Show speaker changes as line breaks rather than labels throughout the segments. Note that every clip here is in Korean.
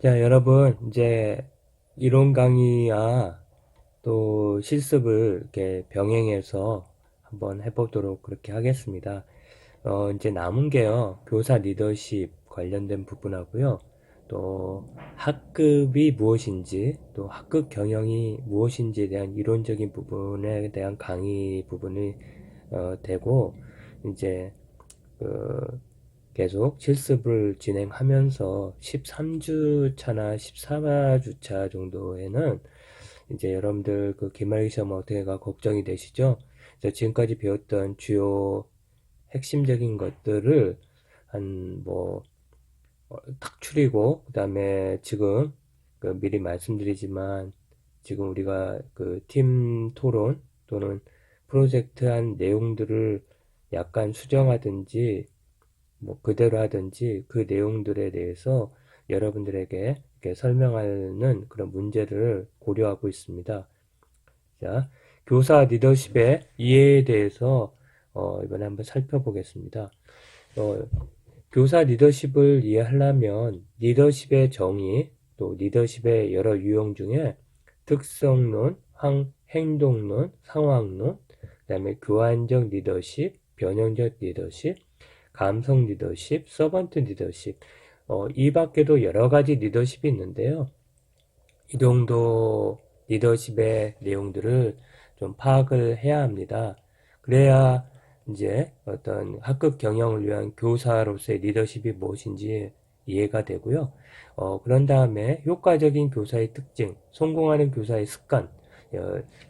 자, 여러분, 이제 이론 강의와 또 실습을 이렇게 병행해서 한번 해보도록 그렇게 하겠습니다. 이제 남은 게요, 교사 리더십 관련된 부분하고요, 또 학급이 무엇인지, 또 학급 경영이 무엇인지에 대한 이론적인 부분에 대한 강의 부분이 되고, 이제 그 계속 실습을 진행하면서 13주차나 14주차 정도에는 이제 여러분들 그 기말기 시험 어떻게가 걱정이 되시죠? 그래서 지금까지 배웠던 주요 핵심적인 것들을 탁 추리고, 그 다음에 지금 미리 말씀드리지만 지금 우리가 그 팀 토론 또는 프로젝트 한 내용들을 약간 수정하든지 그대로 하든지 그 내용들에 대해서 여러분들에게 이렇게 설명하는 그런 문제를 고려하고 있습니다. 자, 교사 리더십의 이해에 대해서 이번에 한번 살펴보겠습니다. 어, 교사 리더십을 이해하려면 리더십의 정의, 또 리더십의 여러 유형 중에 특성론, 행동론, 상황론, 그 다음에 교환적 리더십, 변형적 리더십, 감성 리더십, 서번트 리더십, 이 밖에도 여러 가지 리더십이 있는데요. 이 정도 리더십의 내용들을 좀 파악을 해야 합니다. 그래야 이제 어떤 학급 경영을 위한 교사로서의 리더십이 무엇인지 이해가 되고요. 그런 다음에 효과적인 교사의 특징, 성공하는 교사의 습관,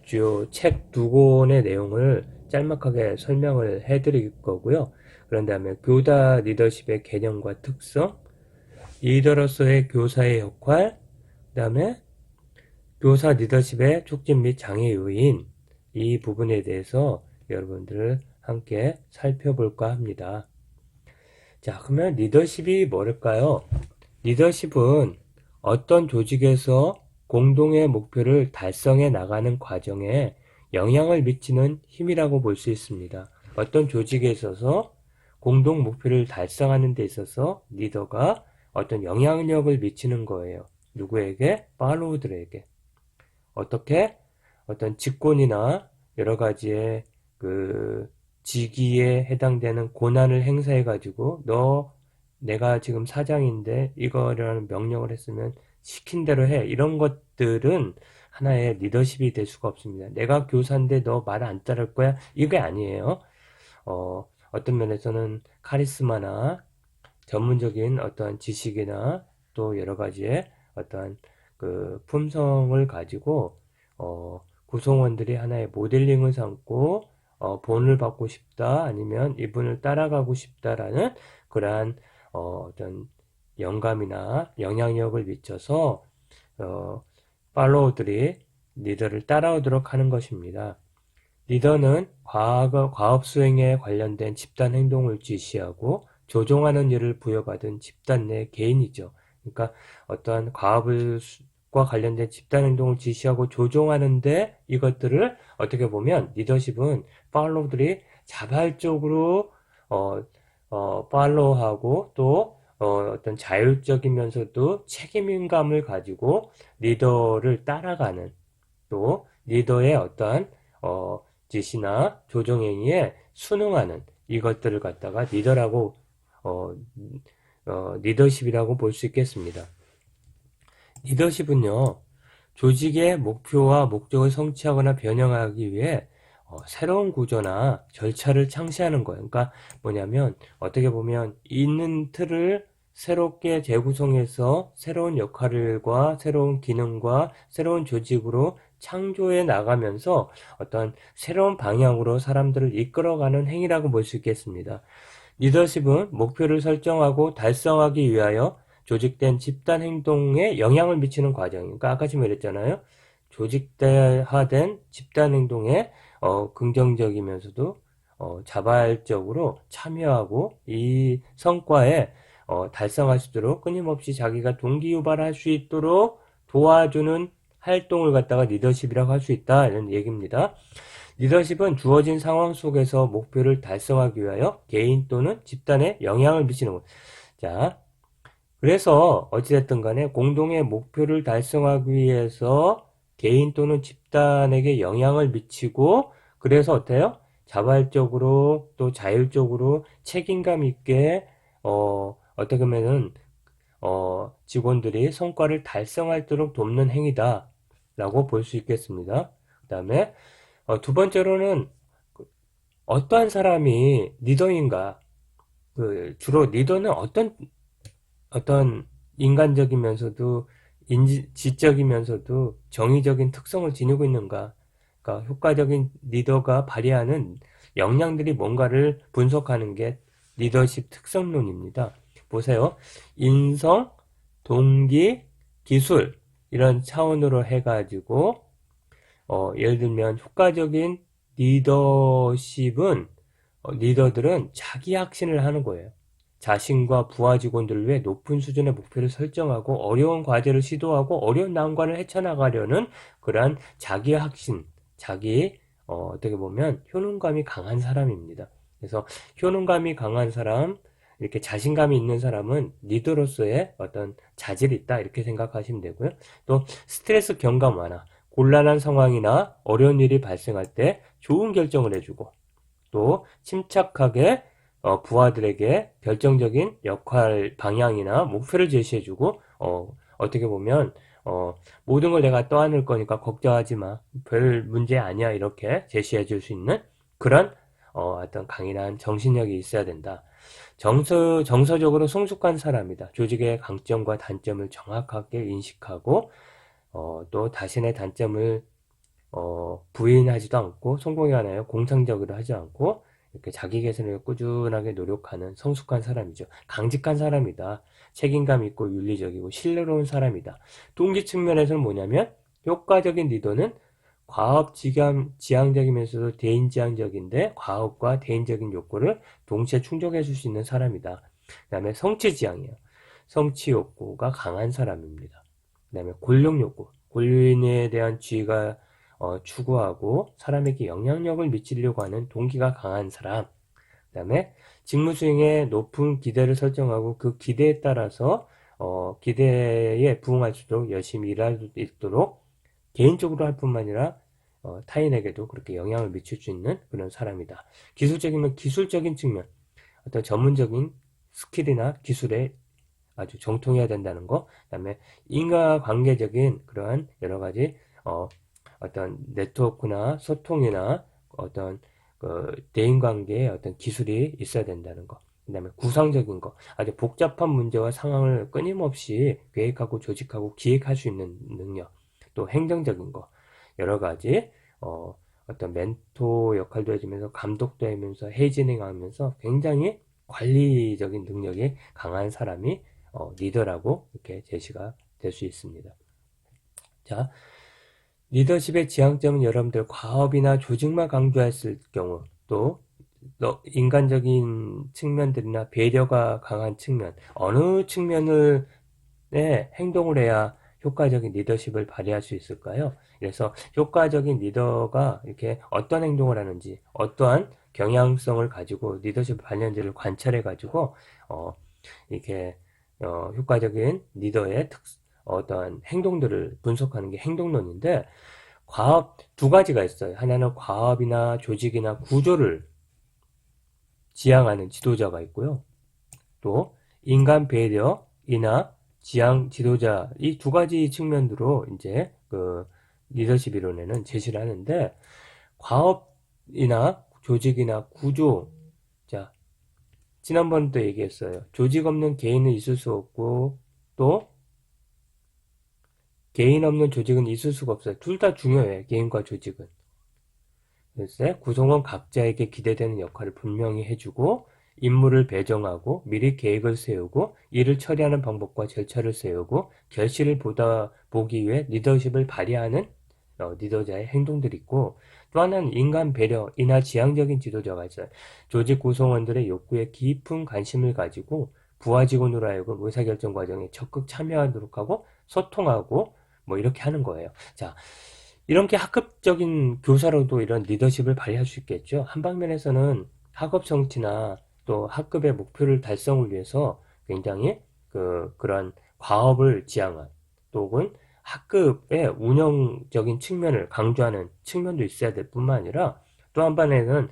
주요 책 두 권의 내용을 짤막하게 설명을 해드릴 거고요. 그런 다음에 교사 리더십의 개념과 특성, 리더로서의 교사의 역할, 그 다음에 교사 리더십의 촉진 및 장애 요인, 이 부분에 대해서 여러분들을 함께 살펴볼까 합니다. 자, 그러면 리더십이 뭘까요? 리더십은 어떤 조직에서 공동의 목표를 달성해 나가는 과정에 영향을 미치는 힘이라고 볼 수 있습니다. 어떤 조직에 있어서 공동 목표를 달성하는 데 있어서 리더가 어떤 영향력을 미치는 거예요. 누구에게? 팔로우들에게. 어떻게? 어떤 직권이나 여러 가지의 그 직위에 해당되는 권한을 행사해 가지고 내가 지금 사장인데 이거라는 명령을 했으면 시킨 대로 해. 이런 것들은 하나의 리더십이 될 수가 없습니다. 내가 교사인데 너 말 안 따를 거야? 이게 아니에요. 어떤 면에서는 카리스마나 전문적인 어떤 지식이나 또 여러 가지의 어떤 그 품성을 가지고 구성원들이 하나의 모델링을 삼고 본을 받고 싶다, 아니면 이분을 따라가고 싶다라는 그러한 어떤 영감이나 영향력을 미쳐서 팔로워들이 리더를 따라오도록 하는 것입니다. 리더는 과업 수행에 관련된 집단 행동을 지시하고 조종하는 일을 부여받은 집단 내 개인이죠. 그러니까 어떠한 과업과 관련된 집단 행동을 지시하고 조종하는데, 이것들을 어떻게 보면 리더십은 팔로우들이 자발적으로 팔로우하고 또 어떤 자율적이면서도 책임감을 가지고 리더를 따라가는, 또 리더의 어떠한 지시나 조정행위에 순응하는, 이것들을 갖다가 리더라고 어, 리더십이라고 볼 수 있겠습니다. 리더십은요, 조직의 목표와 목적을 성취하거나 변형하기 위해 새로운 구조나 절차를 창시하는 거예요. 그러니까 뭐냐면 어떻게 보면 있는 틀을 새롭게 재구성해서 새로운 역할과 새로운 기능과 새로운 조직으로 창조해 나가면서 어떤 새로운 방향으로 사람들을 이끌어가는 행위라고 볼 수 있겠습니다. 리더십은 목표를 설정하고 달성하기 위하여 조직된 집단 행동에 영향을 미치는 과정. 그러니까 아까 지금 말했잖아요. 조직화된 집단 행동에 긍정적이면서도 자발적으로 참여하고 이 성과에 달성할 수 있도록 끊임없이 자기가 동기유발할 수 있도록 도와주는 활동을 갖다가 리더십이라고 할 수 있다, 이런 얘기입니다. 리더십은 주어진 상황 속에서 목표를 달성하기 위하여 개인 또는 집단에 영향을 미치는 것. 자, 그래서 어찌됐든 간에 공동의 목표를 달성하기 위해서 개인 또는 집단에게 영향을 미치고, 그래서 어때요? 자발적으로 또 자율적으로 책임감 있게 어떻게 보면은 직원들이 성과를 달성하도록 돕는 행위다라고 볼 수 있겠습니다. 그 다음에 두 번째로는 어떠한 사람이 리더인가? 주로 리더는 어떤 인간적이면서도 지적이면서도 정의적인 특성을 지니고 있는가? 그러니까 효과적인 리더가 발휘하는 역량들이 뭔가를 분석하는 게 리더십 특성론입니다. 보세요. 인성, 동기, 기술 이런 차원으로 해가지고 예를 들면 효과적인 리더십은 리더들은 자기 확신을 하는 거예요. 자신과 부하 직원들을 위해 높은 수준의 목표를 설정하고 어려운 과제를 시도하고 어려운 난관을 헤쳐나가려는 그러한 자기 확신, 어떻게 보면 효능감이 강한 사람입니다. 그래서 효능감이 강한 사람, 이렇게 자신감이 있는 사람은 리더로서의 어떤 자질이 있다 이렇게 생각하시면 되고요. 또 스트레스 경감 완화, 곤란한 상황이나 어려운 일이 발생할 때 좋은 결정을 해주고 또 침착하게 부하들에게 결정적인 역할 방향이나 목표를 제시해주고 어떻게 보면 모든 걸 내가 떠안을 거니까 걱정하지 마. 별 문제 아니야. 이렇게 제시해 줄 수 있는 그런 어떤 강인한 정신력이 있어야 된다. 정서적으로 성숙한 사람이다. 조직의 강점과 단점을 정확하게 인식하고 또 자신의 단점을 부인하지도 않고 성공에 관하여 공상적으로 하지 않고 이렇게 자기 개선을 꾸준하게 노력하는 성숙한 사람이죠. 강직한 사람이다. 책임감 있고 윤리적이고 신뢰로운 사람이다. 동기 측면에서는 뭐냐면 효과적인 리더는 과업 지향적이면서도 대인지향적인데 과업과 대인적인 욕구를 동시에 충족해 줄 수 있는 사람이다. 그 다음에 성취지향이에요. 성취 욕구가 강한 사람입니다. 그 다음에 권력 욕구, 권력에 대한 지위가 추구하고 사람에게 영향력을 미치려고 하는 동기가 강한 사람. 그 다음에 직무 수행에 높은 기대를 설정하고 그 기대에 따라서 기대에 부응할 수 있도록 열심히 일할 수 있도록 개인적으로 할 뿐만 아니라 타인에게도 그렇게 영향을 미칠 수 있는 그런 사람이다. 기술적이면 기술적인 측면, 어떤 전문적인 스킬이나 기술에 아주 정통해야 된다는 거. 그다음에 인과관계적인 그러한 여러 가지 어떤 네트워크나 소통이나 어떤 대인관계에 어떤 기술이 있어야 된다는 거. 그다음에 구상적인 거. 아주 복잡한 문제와 상황을 끊임없이 계획하고 조직하고 기획할 수 있는 능력. 또 행정적인 거. 여러 가지 어떤 멘토 역할도 해주면서 감독도 하면서 회의 진행하면서 굉장히 관리적인 능력이 강한 사람이 리더라고 이렇게 제시가 될 수 있습니다. 자, 리더십의 지향점은 여러분들 과업이나 조직만 강조했을 경우 또 인간적인 측면들이나 배려가 강한 측면 어느 측면을 행동을 해야 효과적인 리더십을 발휘할 수 있을까요? 그래서 효과적인 리더가 이렇게 어떤 행동을 하는지 어떠한 경향성을 가지고 리더십 발휘하는지를 관찰해 가지고 이렇게 효과적인 리더의 어떠한 행동들을 분석하는 게 행동론인데 과업 두 가지가 있어요. 하나는 과업이나 조직이나 구조를 지향하는 지도자가 있고요. 또 인간 배려이나 지향 지도자 이 두 가지 측면으로 이제 그 리더십 이론에는 제시를 하는데 과업이나 조직이나 구조 자 지난번도 얘기했어요. 조직 없는 개인은 있을 수 없고 또 개인 없는 조직은 있을 수가 없어요. 둘 다 중요해. 개인과 조직은. 글쎄, 구성원 각자에게 기대되는 역할을 분명히 해주고 임무를 배정하고 미리 계획을 세우고 일을 처리하는 방법과 절차를 세우고 결실을 보기 위해 리더십을 발휘하는 리더자의 행동들이 있고 또 하나는 인간 배려이나 지향적인 지도자가 있어요. 조직 구성원들의 욕구에 깊은 관심을 가지고 부하 직원으로 하여금 의사결정 과정에 적극 참여하도록 하고 소통하고 뭐 이렇게 하는 거예요. 자, 이렇게 학급적인 교사로도 이런 리더십을 발휘할 수 있겠죠. 한 방면에서는 학업 성취나 또 학급의 목표를 달성을 위해서 굉장히 그런 과업을 지향한 또는 학급의 운영적인 측면을 강조하는 측면도 있어야 될 뿐만 아니라 또 한편에는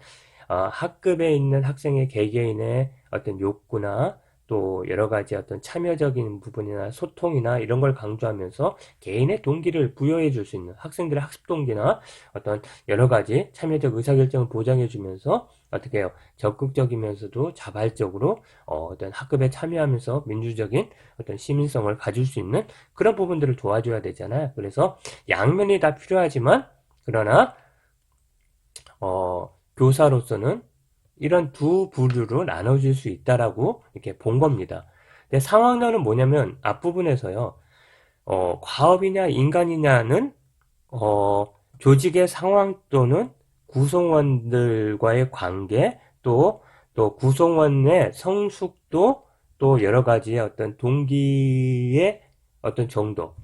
학급에 있는 학생의 개개인의 어떤 욕구나 또 여러 가지 어떤 참여적인 부분이나 소통이나 이런 걸 강조하면서 개인의 동기를 부여해 줄 수 있는 학생들의 학습 동기나 어떤 여러 가지 참여적 의사결정을 보장해 주면서 어떻게 해요? 적극적이면서도 자발적으로 어떤 학급에 참여하면서 민주적인 어떤 시민성을 가질 수 있는 그런 부분들을 도와줘야 되잖아요. 그래서 양면이 다 필요하지만 그러나 교사로서는 이런 두 부류로 나눠질 수 있다라고 이렇게 본 겁니다. 근데 상황론은 뭐냐면 앞부분에서요. 과업이냐 인간이냐는 조직의 상황 또는 구성원들과의 관계 또 구성원의 성숙도 또 여러 가지의 어떤 동기의 어떤 정도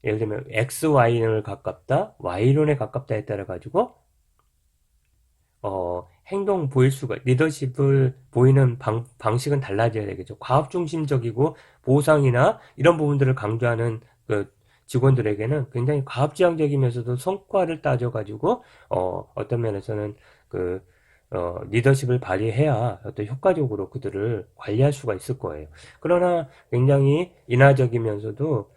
예를 들면 XY론을 가깝다 Y론에 가깝다에 따라 가지고 행동 보일 수가, 리더십을 보이는 방식은 달라져야 되겠죠. 과업 중심적이고 보상이나 이런 부분들을 강조하는 그 직원들에게는 굉장히 과업지향적이면서도 성과를 따져가지고, 어떤 면에서는 리더십을 발휘해야 어떤 효과적으로 그들을 관리할 수가 있을 거예요. 그러나 굉장히 인화적이면서도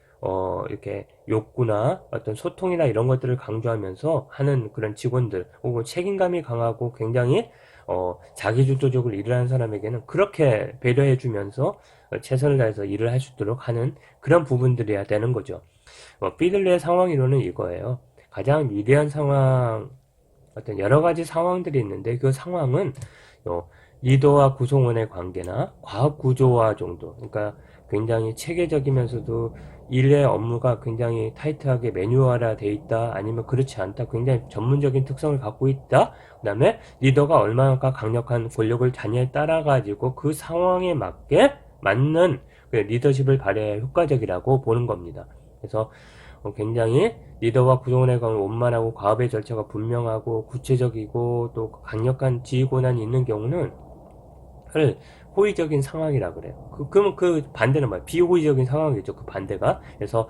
이렇게 욕구나 어떤 소통이나 이런 것들을 강조하면서 하는 그런 직원들 혹은 책임감이 강하고 굉장히 자기주도적으로 일을 하는 사람에게는 그렇게 배려해 주면서 최선을 다해서 일을 할 수 있도록 하는 그런 부분들이어야 되는 거죠. 피들레의 상황이론은 이거예요. 가장 위대한 상황, 어떤 여러 가지 상황들이 있는데 그 상황은 리더와 구성원의 관계나 과업 구조화 정도, 그러니까 굉장히 체계적이면서도 일의 업무가 굉장히 타이트하게 매뉴얼화 돼 있다 아니면 그렇지 않다 굉장히 전문적인 특성을 갖고 있다 그 다음에 리더가 얼마나 강력한 권력을 자녀에 따라 가지고 그 상황에 맞는 그 리더십을 발휘해 효과적이라고 보는 겁니다. 그래서 굉장히 리더와 구성원의 관계 원만하고 과업의 절차가 분명하고 구체적이고 또 강력한 지휘 권한이 있는 경우는 호의적인 상황이라 그래요. 그러면 그 반대는 뭐야? 비호의적인 상황이죠. 그 반대가. 그래서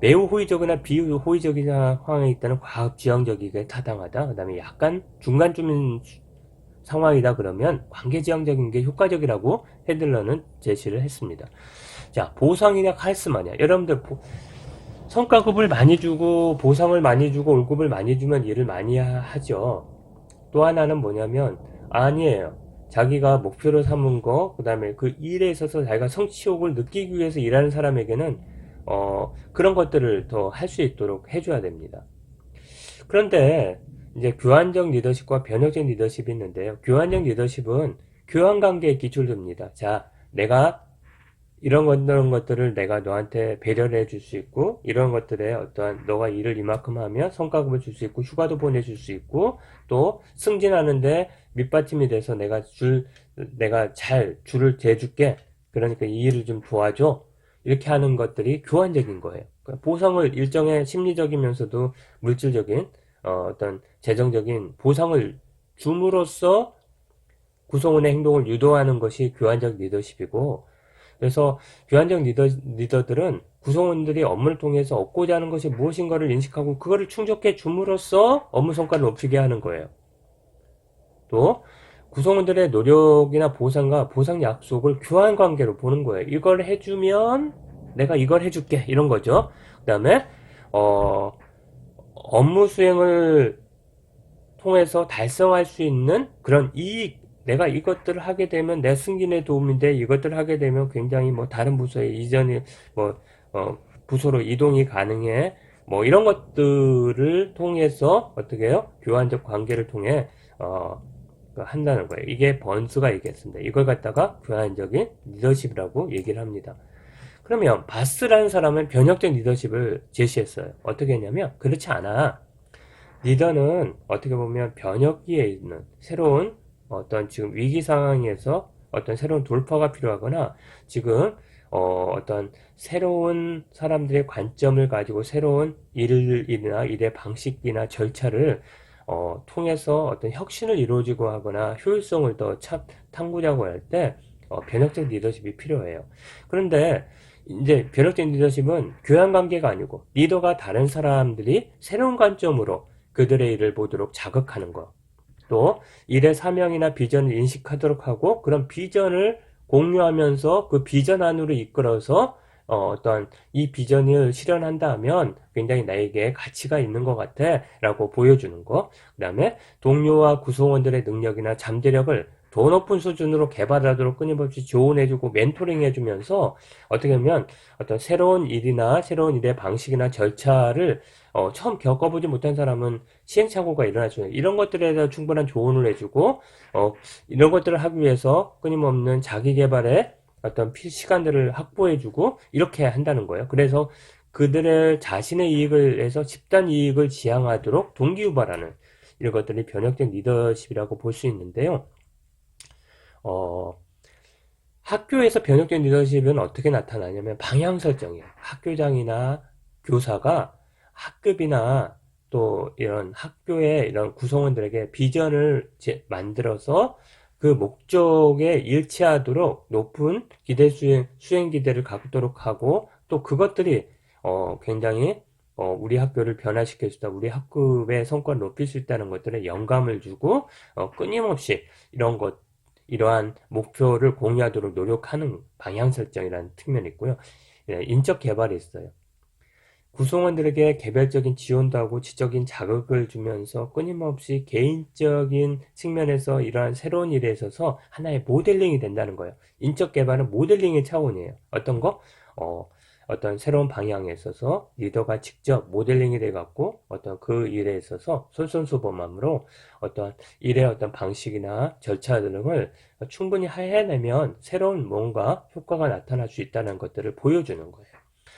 매우 호의적이나 비호의적인 상황에 있다는 과학지향적이게 타당하다. 그 다음에 약간 중간쯤인 상황이다 그러면 관계지향적인 게 효과적이라고 헤들러는 제시를 했습니다. 자, 보상이냐 카리스마냐. 여러분들 성과급을 많이 주고 보상을 많이 주고 월급을 많이 주면 일을 많이 하죠. 또 하나는 뭐냐면 아니에요. 자기가 목표로 삼은 거, 그 다음에 그 일에 있어서 자기가 성취욕을 느끼기 위해서 일하는 사람에게는 그런 것들을 더 할 수 있도록 해줘야 됩니다. 그런데 이제 교환적 리더십과 변혁적 리더십이 있는데요. 교환적 리더십은 교환 관계에 기초됩니다. 자, 내가 이런 것들을 내가 너한테 배려를 해줄 수 있고, 이런 것들에 어떠한, 너가 일을 이만큼 하면 성과급을 줄 수 있고, 휴가도 보내줄 수 있고, 또 승진하는데 밑받침이 돼서 내가 잘 줄을 대줄게. 그러니까 이 일을 좀 도와줘. 이렇게 하는 것들이 교환적인 거예요. 그러니까 보상을 일정의 심리적이면서도 물질적인, 어떤 재정적인 보상을 줌으로써 구성원의 행동을 유도하는 것이 교환적 리더십이고, 그래서 교환적 리더들은 구성원들이 업무를 통해서 얻고자 하는 것이 무엇인가를 인식하고 그거를 충족해 줌으로써 업무 성과를 높이게 하는 거예요. 또 구성원들의 노력이나 보상과 보상 약속을 교환 관계로 보는 거예요. 이걸 해주면 내가 이걸 해줄게 이런 거죠. 그 다음에 업무 수행을 통해서 달성할 수 있는 그런 이익, 내가 이것들을 하게 되면 내 승진에 도움이 돼. 이것들을 하게 되면 굉장히 뭐 다른 부서에 이전이 뭐 부서로 이동이 가능해. 뭐 이런 것들을 통해서 어떻게 해요? 교환적 관계를 통해 한다는 거예요. 이게 번스가 얘기했습니다. 이걸 갖다가 교환적인 리더십이라고 얘기를 합니다. 그러면 바스라는 사람은 변혁적 리더십을 제시했어요. 어떻게 했냐면 그렇지 않아. 리더는 어떻게 보면 변혁기에 있는 새로운 어떤 지금 위기 상황에서 어떤 새로운 돌파가 필요하거나 지금 어떤 새로운 사람들의 관점을 가지고 새로운 일이나 일의 방식이나 절차를 통해서 어떤 혁신을 이루어지고 하거나 효율성을 더 탐구자고 할 때 변혁적 리더십이 필요해요. 그런데 이제 변혁적 리더십은 교양 관계가 아니고 리더가 다른 사람들이 새로운 관점으로 그들의 일을 보도록 자극하는 것. 또 일의 사명이나 비전을 인식하도록 하고 그런 비전을 공유하면서 그 비전 안으로 이끌어서 어떤 이 비전을 실현한다면 굉장히 나에게 가치가 있는 것 같아 라고 보여주는 거. 그 다음에 동료와 구성원들의 능력이나 잠재력을 더 높은 수준으로 개발하도록 끊임없이 조언해주고 멘토링해주면서 어떻게 보면 어떤 새로운 일이나 새로운 일의 방식이나 절차를 처음 겪어보지 못한 사람은 시행착오가 일어날 수 있는 이런 것들에 대해서 충분한 조언을 해주고 이런 것들을 하기 위해서 끊임없는 자기 개발에 어떤 시간들을 확보해주고 이렇게 한다는 거예요. 그래서 그들의 자신의 이익을 위해서 집단 이익을 지향하도록 동기유발하는 이런 것들이 변혁적 리더십이라고 볼 수 있는데요. 어, 학교에서 변혁적 리더십은 어떻게 나타나냐면 방향 설정이에요. 학교장이나 교사가 학급이나 또 이런 학교의 이런 구성원들에게 비전을 만들어서 그 목적에 일치하도록 높은 수행 기대를 갖도록 하고 또 그것들이 굉장히 우리 학교를 변화시킬 수 있다. 우리 학급의 성과를 높일 수 있다는 것들에 영감을 주고 끊임없이 이러한 목표를 공유하도록 노력하는 방향 설정이라는 측면이 있고요. 인적 개발이 있어요. 구성원들에게 개별적인 지원도 하고 지적인 자극을 주면서 끊임없이 개인적인 측면에서 이러한 새로운 일에 있어서 하나의 모델링이 된다는 거예요. 인적 개발은 모델링의 차원이에요. 어떤 거? 어떤 새로운 방향에 있어서 리더가 직접 모델링이 돼갖고 어떤 그 일에 있어서 솔선수범함으로 어떤 일의 어떤 방식이나 절차 등을 충분히 해내면 새로운 뭔가 효과가 나타날 수 있다는 것들을 보여주는 거예요.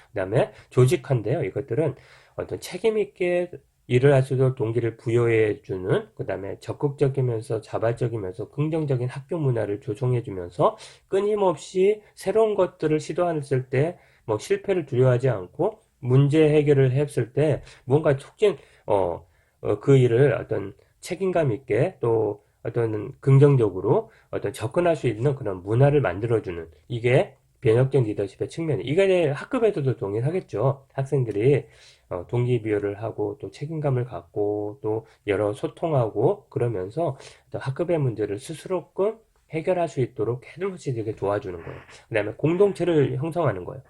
그 다음에 조직화인데요. 이것들은 어떤 책임있게 일을 할 수 있도록 동기를 부여해주는, 그 다음에 적극적이면서 자발적이면서 긍정적인 학교 문화를 조성해주면서 끊임없이 새로운 것들을 시도했을 때 뭐 실패를 두려워하지 않고 문제 해결을 했을 때 뭔가 그 일을 어떤 책임감 있게 또 어떤 긍정적으로 어떤 접근할 수 있는 그런 문화를 만들어주는 이게 변혁적 리더십의 측면이 이게 학급에서도 동일하겠죠. 학생들이 동기부여를 하고 또 책임감을 갖고 또 여러 소통하고 그러면서 또 학급의 문제를 스스로끔 해결할 수 있도록 해드무치게 도와주는 거예요. 그 다음에 공동체를 형성하는 거예요.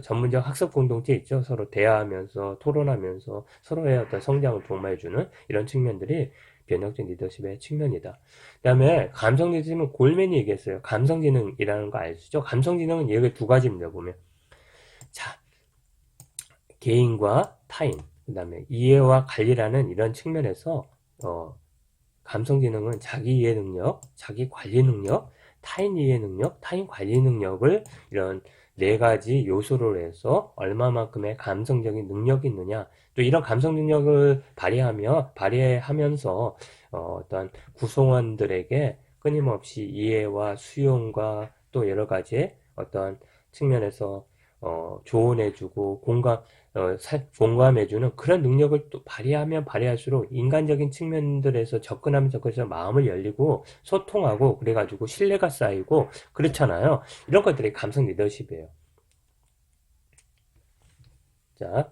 전문적 학습 공동체 있죠. 서로 대화하면서 토론하면서 서로의 어떤 성장을 도모해주는 이런 측면들이 변혁적 리더십의 측면이다. 그 다음에 감성 리더십은 골맨이 얘기했어요. 감성지능이라는 거 아시죠? 감성지능은 여기 두 가지입니다. 보면 자 개인과 타인 그 다음에 이해와 관리라는 이런 측면에서 감성지능은 자기 이해 능력, 자기 관리 능력, 타인 이해 능력, 타인 관리 능력을 이런 네 가지 요소로 해서 얼마만큼의 감성적인 능력이 있느냐. 또 이런 감성 능력을 발휘하면서 어떤 구성원들에게 끊임없이 이해와 수용과 또 여러 가지 어떤 측면에서 조언해주고 공감해주는 그런 능력을 또 발휘하면 발휘할수록 인간적인 측면들에서 접근하면서 그래서 마음을 열리고 소통하고 그래가지고 신뢰가 쌓이고 그렇잖아요. 이런 것들이 감성 리더십이에요. 자,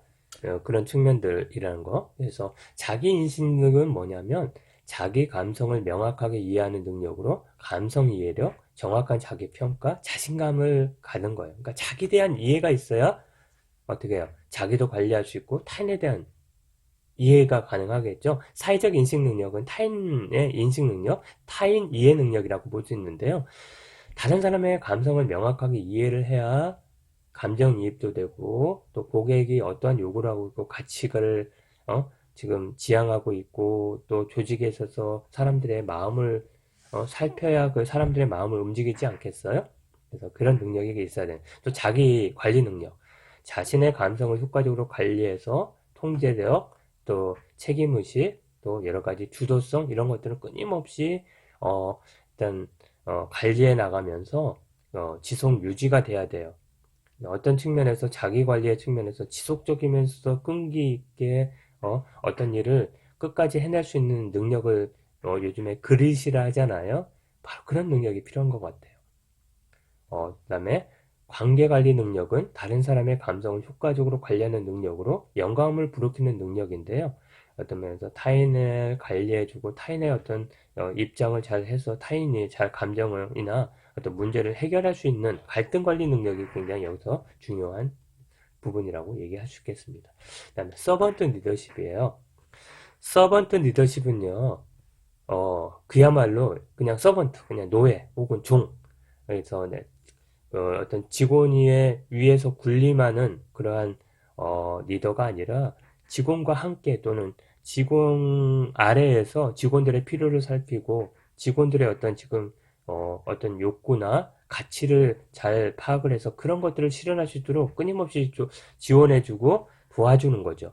그런 측면들이라는 거. 그래서 자기 인식력은 뭐냐면 자기 감성을 명확하게 이해하는 능력으로 감성 이해력, 정확한 자기 평가, 자신감을 가는 거예요. 그러니까 자기에 대한 이해가 있어야 어떻게 해요? 자기도 관리할 수 있고 타인에 대한 이해가 가능하겠죠. 사회적 인식 능력은 타인의 인식 능력, 타인 이해 능력이라고 볼 수 있는데요. 다른 사람의 감성을 명확하게 이해를 해야 감정이입도 되고 또 고객이 어떠한 요구를 하고 있고 가치를 지금 지향하고 있고 또 조직에 있어서 사람들의 마음을 살펴야 그 사람들의 마음을 움직이지 않겠어요? 그래서 그런 능력이 있어야 돼요. 또 자기 관리 능력, 자신의 감성을 효과적으로 관리해서 통제력, 또 책임의식, 또 여러 가지 주도성 이런 것들은 끊임없이 일단 관리해 나가면서 지속 유지가 돼야 돼요. 어떤 측면에서 자기 관리의 측면에서 지속적이면서 끈기 있게 어떤 일을 끝까지 해낼 수 있는 능력을 요즘에 그릿이라 하잖아요. 바로 그런 능력이 필요한 것 같아요. 그다음에 관계관리 능력은 다른 사람의 감정을 효과적으로 관리하는 능력으로 영감을 불러일으키는 능력인데요. 어떤 면에서 타인을 관리해주고 타인의 어떤 입장을 잘 해서 타인이 잘 감정이나 어떤 문제를 해결할 수 있는 갈등 관리 능력이 굉장히 여기서 중요한 부분이라고 얘기할 수 있겠습니다. 그다음에 서번트 리더십이에요. 서번트 리더십은요, 그야말로 그냥 서번트, 그냥 노예 혹은 종. 그래서 네, 어떤 직원 위에서 군림하는 그러한 리더가 아니라 직원과 함께 또는 직원 아래에서 직원들의 필요를 살피고 직원들의 어떤 지금 어떤 욕구나 가치를 잘 파악을 해서 그런 것들을 실현할 수 있도록 끊임없이 지원해주고 도와주는 거죠.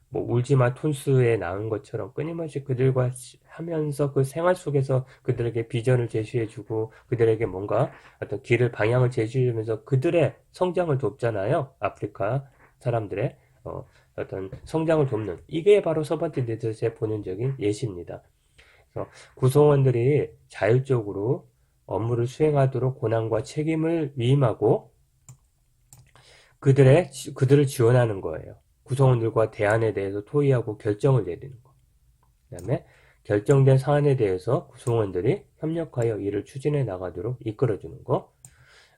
뭐 울지마 톤스에 나온 것처럼 끊임없이 그들과 하면서 그 생활 속에서 그들에게 비전을 제시해주고 그들에게 뭔가 어떤 길을 방향을 제시해주면서 그들의 성장을 돕잖아요. 아프리카 사람들의 어떤 성장을 돕는 이게 바로 서번트 리더십의 본연적인 예시입니다. 그래서 구성원들이 자율적으로 업무를 수행하도록 권한과 책임을 위임하고 그들을 지원하는 거예요. 구성원들과 대안에 대해서 토의하고 결정을 내리는 거. 그 다음에 결정된 사안에 대해서 구성원들이 협력하여 일을 추진해 나가도록 이끌어주는 거.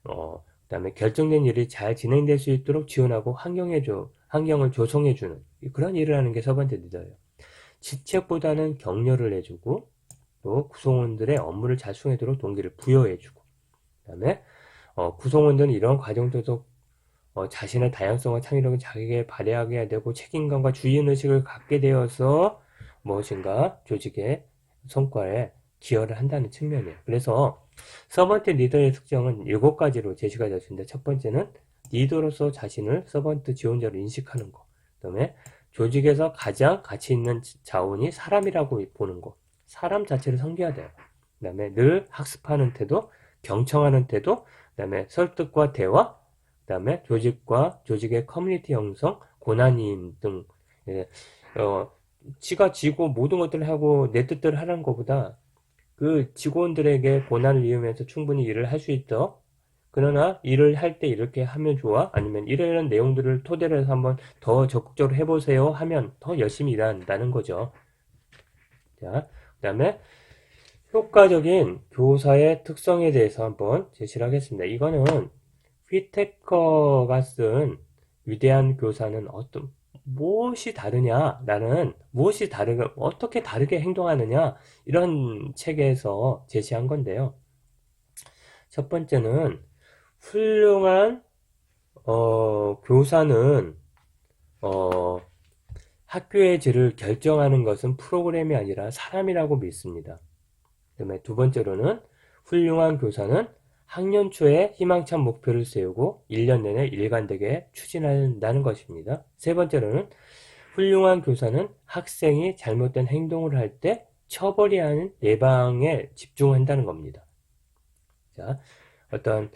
그 다음에 결정된 일이 잘 진행될 수 있도록 지원하고 환경을 조성해주는 그런 일을 하는 게 서번트 리더예요. 직책보다는 격려를 해주고 또 구성원들의 업무를 잘 수행하도록 동기를 부여해주고 그 다음에 구성원들은 이런 과정 속에서 자신의 다양성과 창의력을 자기에게 발휘하게 해야 되고 책임감과 주인의식을 갖게 되어서 무엇인가 조직의 성과에 기여를 한다는 측면이에요. 그래서 서번트 리더의 특징은 7가지로 제시가 되었습니다. 첫 번째는 리더로서 자신을 서번트 지원자로 인식하는 것. 그 다음에 조직에서 가장 가치 있는 자원이 사람이라고 보는 것. 사람 자체를 섬겨야 돼요. 그 다음에 늘 학습하는 태도, 경청하는 태도, 그 다음에 설득과 대화, 그 다음에 조직의 커뮤니티 형성, 고난임 등, 예, 지가 지고 모든 것들을 하고 내 뜻대로 하는 것보다 그 직원들에게 고난을 이으면서 충분히 일을 할 수 있죠. 그러나 일을 할 때 이렇게 하면 좋아? 아니면 이런 내용들을 토대로 해서 한번 더 적극적으로 해보세요 하면 더 열심히 일한다는 거죠. 자, 그 다음에 효과적인 교사의 특성에 대해서 한번 제시를 하겠습니다. 이거는 휘테커가 쓴 위대한 교사는 무엇이 다르냐라는, 어떻게 다르게 행동하느냐, 이런 책에서 제시한 건데요. 첫 번째는, 훌륭한, 교사는, 학교의 질을 결정하는 것은 프로그램이 아니라 사람이라고 믿습니다. 그 다음에 두 번째로는, 훌륭한 교사는 학년 초에 희망찬 목표를 세우고 1년 내내 일관되게 추진한다는 것입니다. 세 번째로는 훌륭한 교사는 학생이 잘못된 행동을 할 때 처벌이 아닌 예방에 집중한다는 겁니다. 자, 어떤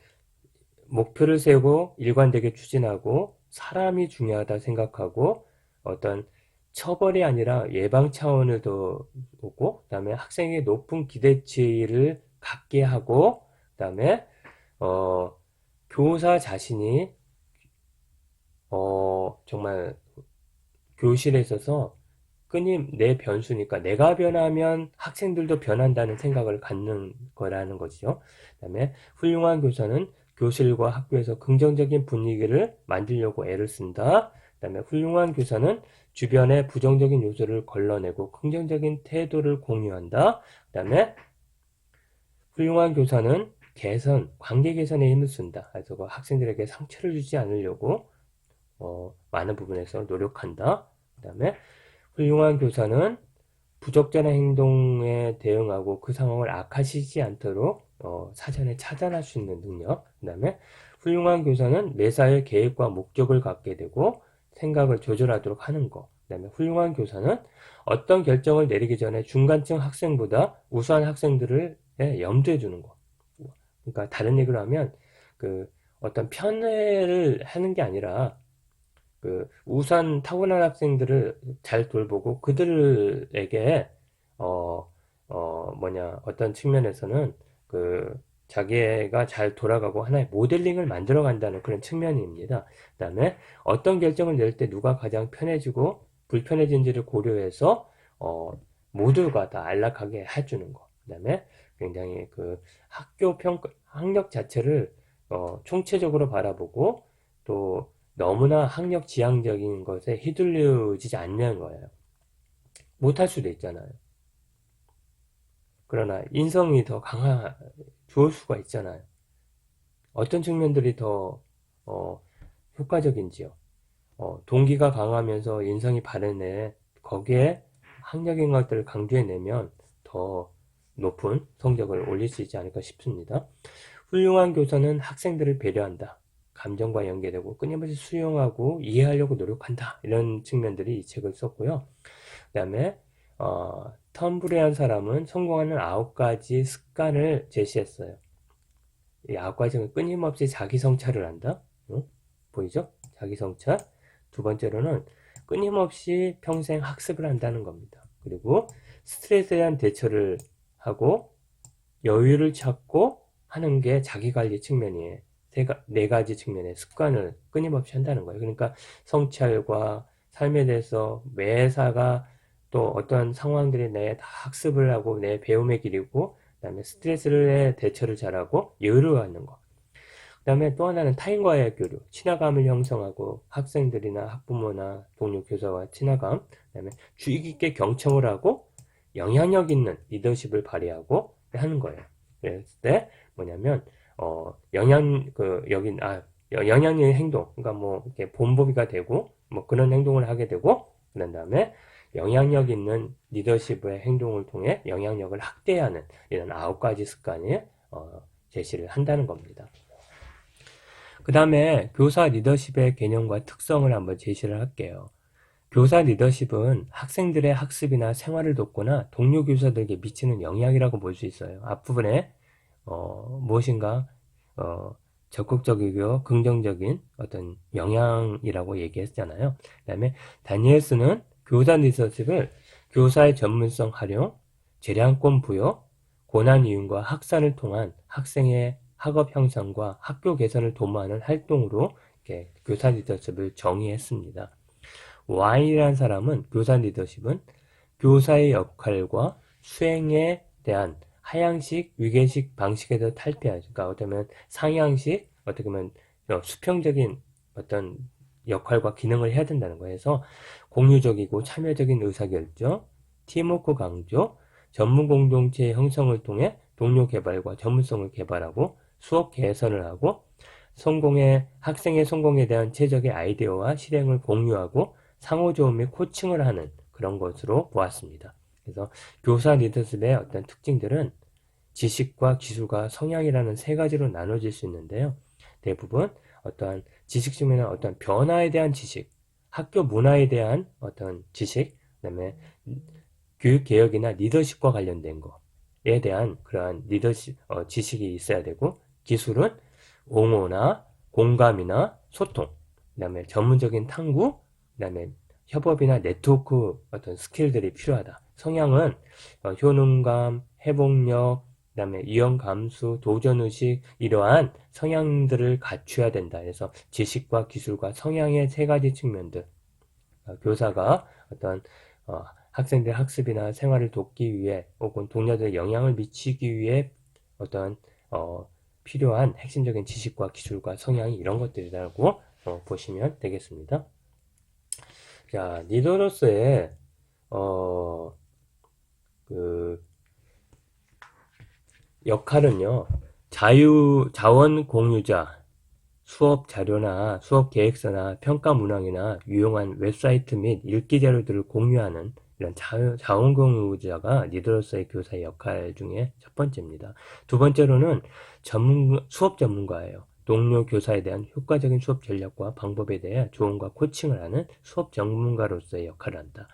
목표를 세우고 일관되게 추진하고 사람이 중요하다 생각하고 어떤 처벌이 아니라 예방 차원을 더 보고 그다음에 학생의 높은 기대치를 갖게 하고 그다음에 교사 자신이 정말 교실에 있어서 내 변수니까 내가 변하면 학생들도 변한다는 생각을 갖는 거라는 거죠. 그다음에 훌륭한 교사는 교실과 학교에서 긍정적인 분위기를 만들려고 애를 쓴다. 그다음에 훌륭한 교사는 주변의 부정적인 요소를 걸러내고 긍정적인 태도를 공유한다. 그다음에 훌륭한 교사는 관계 개선에 힘을 쓴다. 그래서 그 학생들에게 상처를 주지 않으려고 많은 부분에서 노력한다. 그 다음에 훌륭한 교사는 부적절한 행동에 대응하고 그 상황을 악화시키지 않도록 사전에 차단할 수 있는 능력. 그 다음에 훌륭한 교사는 매사에 계획과 목적을 갖게 되고 생각을 조절하도록 하는 것. 그 다음에 훌륭한 교사는 어떤 결정을 내리기 전에 중간층 학생보다 우수한 학생들을 염두에 두는 것. 그러니까 다른 얘기로 하면 어떤 편애를 하는 게 아니라 우수한 타고난 학생들을 잘 돌보고 그들에게 어떤 측면에서는 자기가 잘 돌아가고 하나의 모델링을 만들어 간다는 그런 측면입니다. 그 다음에 어떤 결정을 낼 때 누가 가장 편해지고 불편해진지를 고려해서 모두가 다 안락하게 해주는 거. 그 다음에 굉장히 그 학교 평가, 학력 자체를 총체적으로 바라보고 또 너무나 학력 지향적인 것에 휘둘리지 않는 거예요. 못할 수도 있잖아요. 그러나 인성이 더 좋을 수가 있잖아요. 어떤 측면들이 더 효과적인지요. 동기가 강하면서 인성이 바른 애, 거기에 학력인 것들을 강조해내면 더 높은 성적을 올릴 수 있지 않을까 싶습니다. 훌륭한 교사는 학생들을 배려한다. 감정과 연계되고 끊임없이 수용하고 이해하려고 노력한다. 이런 측면들이 이 책을 썼고요. 그 다음에 텀블레한 사람은 성공하는 9가지 습관을 제시했어요. 이 9가지는 끊임없이 자기 성찰을 한다. 보이죠? 자기 성찰. 두 번째로는 끊임없이 평생 학습을 한다는 겁니다. 그리고 스트레스에 대한 대처를 하고 여유를 찾고 하는 게 자기관리 측면이에요. 네 가지 측면의 습관을 끊임없이 한다는 거예요. 그러니까 성찰과 삶에 대해서 매사가 또 어떤 상황들이 내 다 학습을 하고 내 배움의 길이고 그다음에 스트레스에 대처를 잘하고 여유를 갖는 거. 그다음에 또 하나는 타인과의 교류, 친화감을 형성하고 학생들이나 학부모나 동료 교사와 친화감, 그다음에 주의 깊게 경청을 하고 영향력 있는 리더십을 발휘하고 하는 거예요. 그랬을 때 뭐냐면 영향력 행동, 그러니까 뭐 이렇게 본보기가 되고 뭐 그런 행동을 하게 되고 그런 다음에 영향력 있는 리더십의 행동을 통해 영향력을 확대하는 이런 9가지 습관을 제시를 한다는 겁니다. 그 다음에 교사 리더십의 개념과 특성을 한번 제시를 할게요. 교사 리더십은 학생들의 학습이나 생활을 돕거나 동료 교사들에게 미치는 영향이라고 볼 수 있어요. 앞부분에 무엇인가 적극적이고 긍정적인 어떤 영향이라고 얘기했잖아요. 그 다음에 다니엘스는 교사 리더십을 교사의 전문성 활용, 재량권 부여, 고난 이윤과 학산을 통한 학생의 학업 향상과 학교 개선을 도모하는 활동으로 이렇게 교사 리더십을 정의했습니다. Y라는 사람은 교사 리더십은 교사의 역할과 수행에 대한 하향식, 위계식 방식에서 탈피하죠. 그러니까 어쩌면 상향식, 어떻게 보면 수평적인 어떤 역할과 기능을 해야 된다는 거예요. 그래서 공유적이고 참여적인 의사결정, 팀워크 강조, 전문 공동체 형성을 통해 동료 개발과 전문성을 개발하고 수업 개선을 하고 학생의 성공에 대한 최적의 아이디어와 실행을 공유하고 상호조언 및 코칭을 하는 그런 것으로 보았습니다. 그래서 교사 리더십의 어떤 특징들은 지식과 기술과 성향이라는 세 가지로 나눠질 수 있는데요. 대부분 어떤 지식 중에는 어떤 변화에 대한 지식, 학교 문화에 대한 어떤 지식, 그다음에 교육 개혁이나 리더십과 관련된 거에 대한 그러한 리더십 지식이 있어야 되고, 기술은 옹호나 공감이나 소통, 그다음에 전문적인 탐구, 그다음에 협업이나 네트워크 어떤 스킬들이 필요하다. 성향은 효능감, 회복력, 그다음에 위험 감수, 도전의식 이러한 성향들을 갖춰야 된다. 그래서 지식과 기술과 성향의 세 가지 측면들. 교사가 어떤 학생들 학습이나 생활을 돕기 위해 혹은 동료들에 영향을 미치기 위해 어떤 필요한 핵심적인 지식과 기술과 성향이 이런 것들이라고 보시면 되겠습니다. 자, 리더로서의 그 역할은요, 자원 공유자, 수업 자료나 수업 계획서나 평가 문항이나 유용한 웹사이트 및 읽기 자료들을 공유하는 이런 자원 공유자가 리더로서의 교사의 역할 중에 첫 번째입니다. 두 번째로는 수업 전문가예요. 동료 교사에 대한 효과적인 수업 전략과 방법에 대해 조언과 코칭을 하는 수업 전문가로서의 역할을 한다.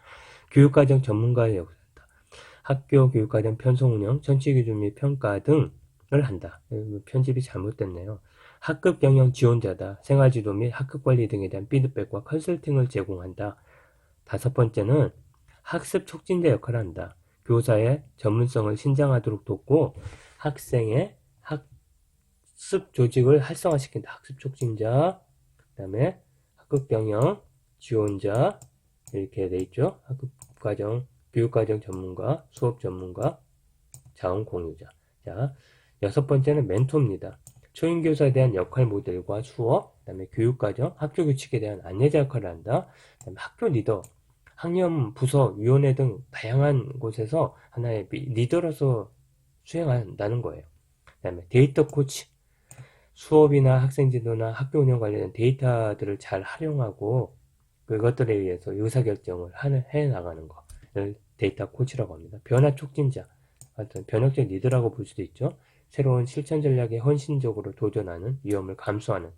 교육과정 전문가의 역할을 한다. 학교 교육과정 편성 운영, 전체 기준 및 평가 등을 한다. 편집이 잘못됐네요. 학급 경영 지원자다. 생활지도 및 학급 관리 등에 대한 피드백과 컨설팅을 제공한다. 다섯 번째는 학습 촉진자 역할을 한다. 교사의 전문성을 신장하도록 돕고 학생의 학습 조직을 활성화시킨다. 학습 촉진자, 그 다음에 학급 경영 지원자 이렇게 돼 있죠. 학급 과정, 교육 과정 전문가, 수업 전문가, 자원 공유자. 자, 여섯 번째는 멘토입니다. 초임 교사에 대한 역할 모델과 수업, 그다음에 교육 과정, 학교 규칙에 대한 안내자 역할을 한다. 그다음에 학교 리더, 학년, 부서, 위원회 등 다양한 곳에서 하나의 리더로서 수행한다는 거예요. 그다음에 데이터 코치, 수업이나 학생 지도나 학교 운영 관련된 데이터들을 잘 활용하고 그것들에 의해서 의사결정을 해 나가는 거를 데이터 코치라고 합니다. 변화 촉진자, 어떤 변혁적 리더라고 볼 수도 있죠. 새로운 실천 전략에 헌신적으로 도전하는 위험을 감수하는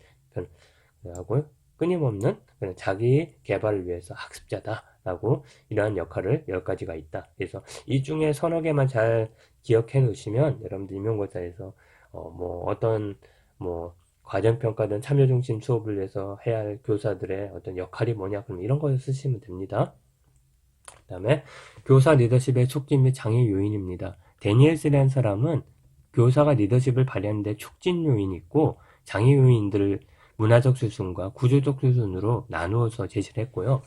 하고 끊임없는 자기 개발을 위해서 학습자다라고 이러한 역할을 10가지가 있다. 그래서 이 중에 서너 개만 잘 기억해 놓으시면 여러분들 임용고사에서 뭐 어떤 뭐 과정평가든 참여중심 수업을 위해서 해야 할 교사들의 어떤 역할이 뭐냐 그럼 이런 걸 쓰시면 됩니다. 그 다음에 교사 리더십의 촉진 및 장애 요인입니다. 데니엘스라는 사람은 교사가 리더십을 발휘하는데 촉진 요인이 있고 장애 요인들을 문화적 수순과 구조적 수순으로 나누어서 제시를 했고요.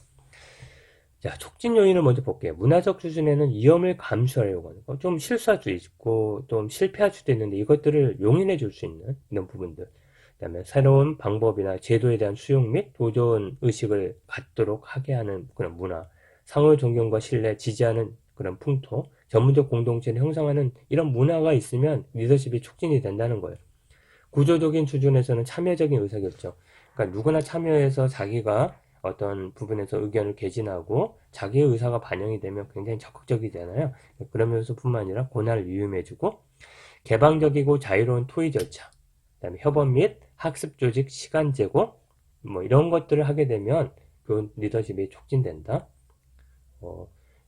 자, 촉진 요인을 먼저 볼게요. 문화적 수준에는 위험을 감수하려고 하는 거. 좀 실수할 수 있고, 좀 실패할 수도 있는데, 이것들을 용인해 줄 수 있는 이런 부분들. 그 다음에 새로운 방법이나 제도에 대한 수용 및 도전 의식을 갖도록 하게 하는 그런 문화. 상호 존경과 신뢰, 지지하는 그런 풍토. 전문적 공동체를 형성하는 이런 문화가 있으면 리더십이 촉진이 된다는 거예요. 구조적인 수준에서는 참여적인 의사결정. 그러니까 누구나 참여해서 자기가 어떤 부분에서 의견을 개진하고 자기의 의사가 반영이 되면 굉장히 적극적이잖아요. 그러면서 뿐만 아니라 고난을 위임해주고 개방적이고 자유로운 토의 절차, 그다음에 협업 및 학습 조직 시간 제공, 뭐 이런 것들을 하게 되면 그 리더십이 촉진된다.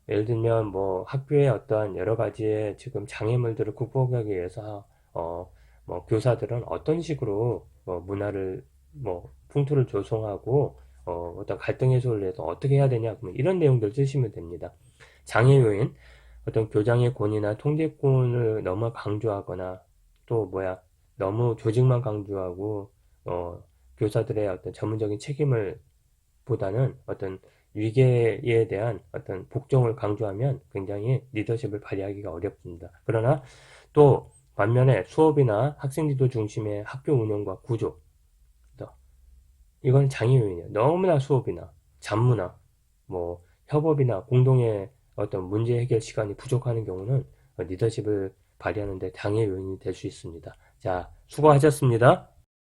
예를 들면 뭐 학교의 어떤 여러 가지의 지금 장애물들을 극복하기 위해서 뭐 교사들은 어떤 식으로 문화를 풍토를 조성하고 어떤 갈등 해소를 위해서 어떻게 해야 되냐 이런 내용들 쓰시면 됩니다. 장애 요인 어떤 교장의 권위나 통제권을 너무 강조하거나 또 너무 조직만 강조하고 교사들의 어떤 전문적인 책임을 보다는 어떤 위계에 대한 어떤 복종을 강조하면 굉장히 리더십을 발휘하기가 어렵습니다. 그러나 또 반면에 수업이나 학생 지도 중심의 학교 운영과 구조, 이건 장애 요인이에요. 너무나 수업이나 잡무나 뭐 협업이나 공동의 어떤 문제 해결 시간이 부족하는 경우는 리더십을 발휘하는데 장애 요인이 될 수 있습니다. 자, 수고하셨습니다.